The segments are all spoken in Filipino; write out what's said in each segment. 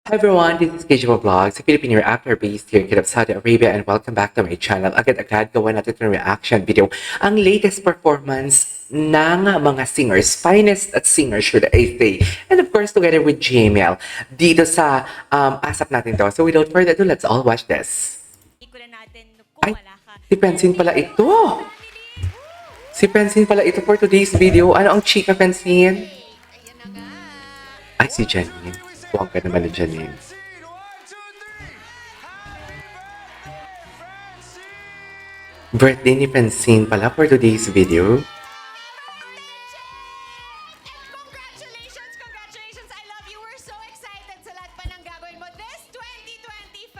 Hi everyone, this is KJMO Vlogs, a Filipino reactor based here in Kingdom of Saudi Arabia, and welcome back to my channel. Agad-agad gawa natin itong reaction video. Ang latest performance ng mga singers, finest at singers should I say. And of course, together with JML, dito sa asap natin to. So without further ado, let's all watch this. Ay, si Francine pala ito! Si Francine pala ito for today's video. Ano ang chika, Francine? Ay, si Janine. Huwag ka naman ni Janine. Birthday ni Francine pala for today's video. Congratulations! Congratulations! I love you! We're so excited sa lahat pa ng gagawin mo this 2025!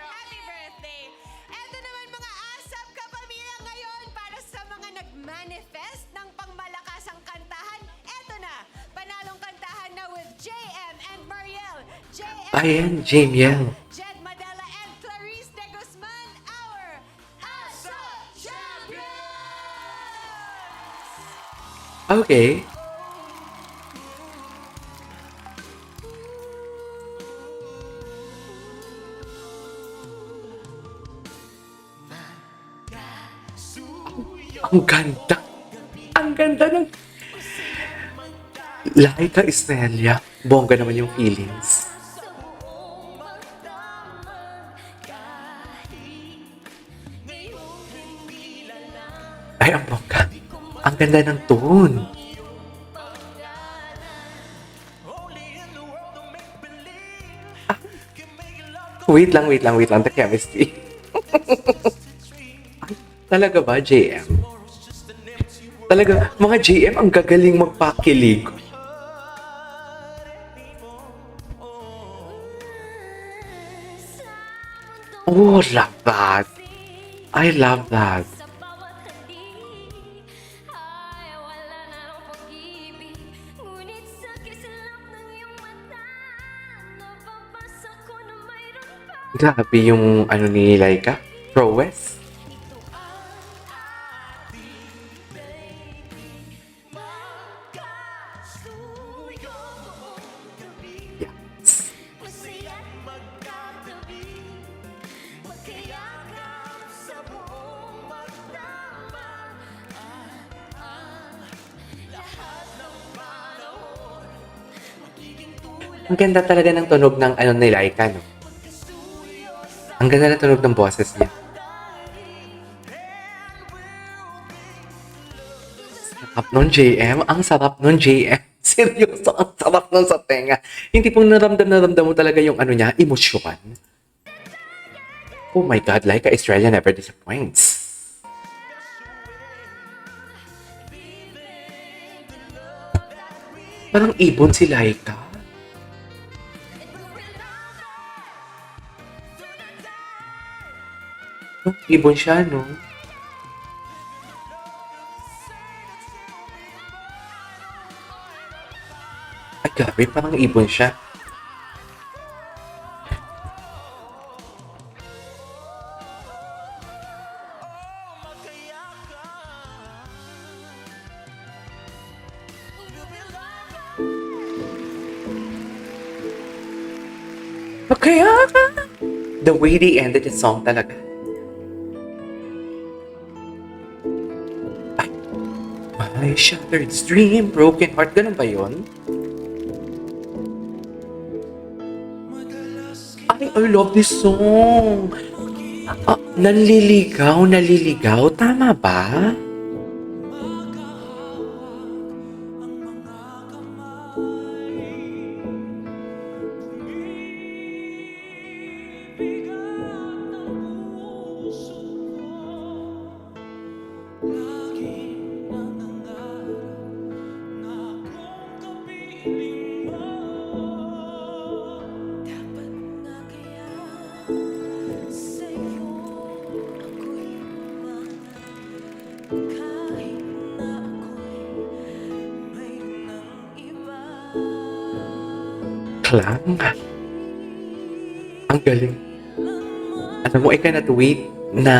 Happy birthday! Eto naman mga ASAP kapamilya ngayon para sa mga nag-manifest ng pangmalakasang kantahan. Eto na! Panalong kantahan na with JM and Mariel. JM, Ayan, JML. Jed Madela and Clarice de Guzman, our ASAP Champions! Okay. Ang ganda. Ang ganda ng... Laika Isnelia. Bongga naman yung feelings. Ay, ang bongga. Ang ganda ng tone. Ah. Wait lang. The chemistry. Ay, talaga ba, JM? Talaga, mga JM ang gagaling magpakilig. Oh, love that. I love that. Grabe yung ano ni Laika. Prowess. Yes. Ang ganda talaga ng tunog ng ano ni Laika, no? Ang ganda ng tunog ng boses niya. Sarap nun, JM. Ang sarap nun, JM. Seryoso, ang sarap nun sa tenga. Hindi pong naramdam mo talaga yung ano niya, emosyon. Oh my God, Laika Estrella never disappoints. Parang ibon si Laika. Oh, ibon siya, no? Ay, grabe, parang ibon siya. Kaya ka! The way they ended the song talaga. Ay, my shattered dream, broken heart. Ganun ba yun? Ay, I love this song. Ah, naliligaw. Tama ba? Lang. Ang galing. Alam mo, I cannot wait na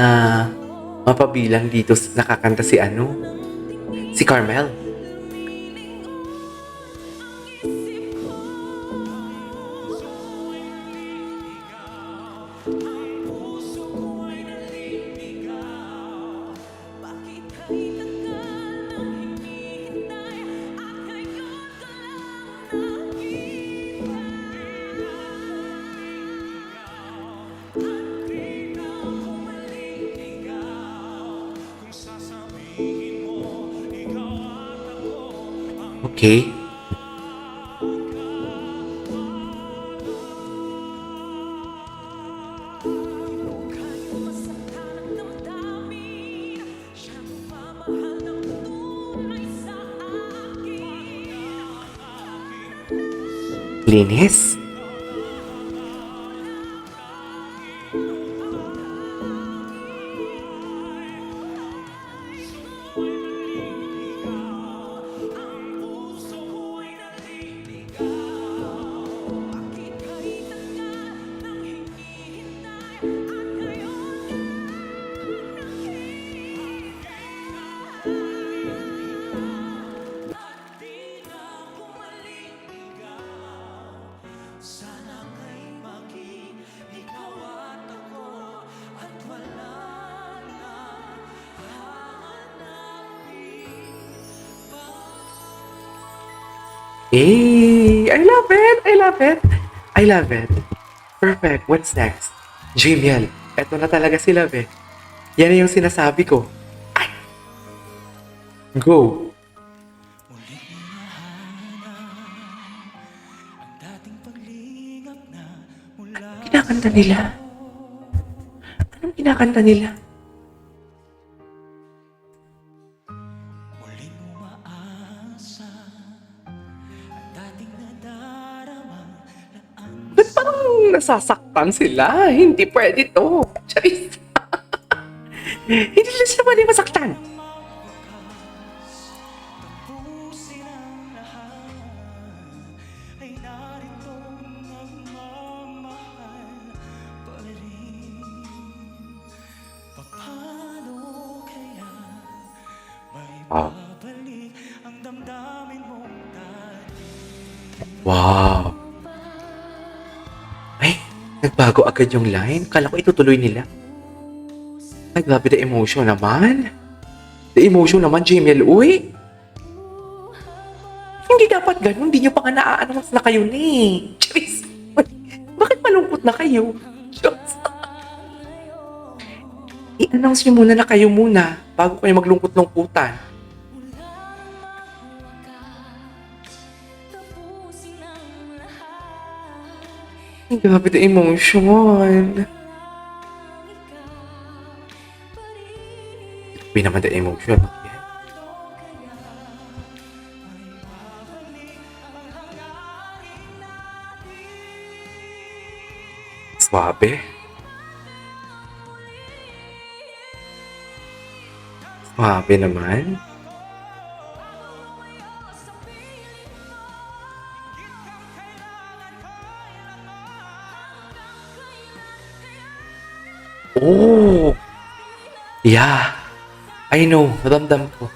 mapabilang dito nakakanta si ano, si Carmel. Okay? Linis. Hey, I love it! I love it! I love it. Perfect. What's next? Jamiel, eto na talaga si Love eh. Yan na yung sinasabi ko. Ay! Go! Anong kinakanta nila? Anong kinakanta nila? Ba't parang nasasaktan sila? Hindi pwede to. Charis. Hindi nila sila pwede masaktan. Wow. Wow. Ay, nagbago agad yung line. Kala ko itutuloy nila. Ay, grabe the emotion naman. The emotion naman, Jamiel. Uy! Hindi dapat ganun. Hindi nyo pa nga na-announce na kayo ni. Charis. Bakit malungkot na kayo? Diyos. I-announce nyo muna na kayo muna bago kayo maglungkot-lungkutan. Ay, grabe the emotion. Grabe naman the emotion. Swabe. Swabe naman. Oh! Yeah. I know. Ramdam ko.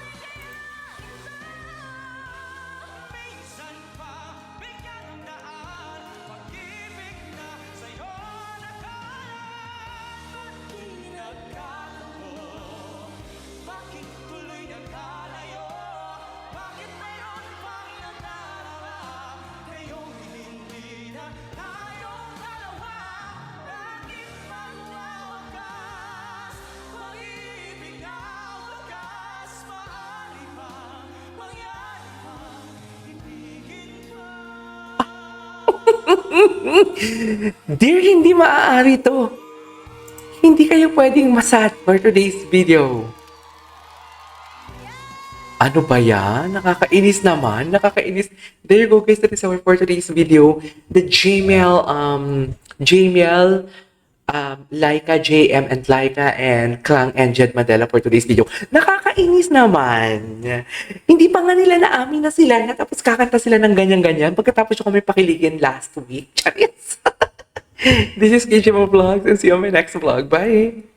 Dear, hindi maaari to. Hindi kayo pwedeng masad for today's video. Ano ba yan? Nakakainis naman. Nakakainis. There you go guys. That is our for today's video. The Jamiel, Laika JM and Laika and Klang and Jed Madela for today's video. Nakakainis naman. Hindi pa nga nila naamin na sila na tapos kakanta sila ng ganyan-ganyan pagkatapos yung kami pakiligin last week. Charis. This is KJMO Vlogs and see you on my next vlog. Bye!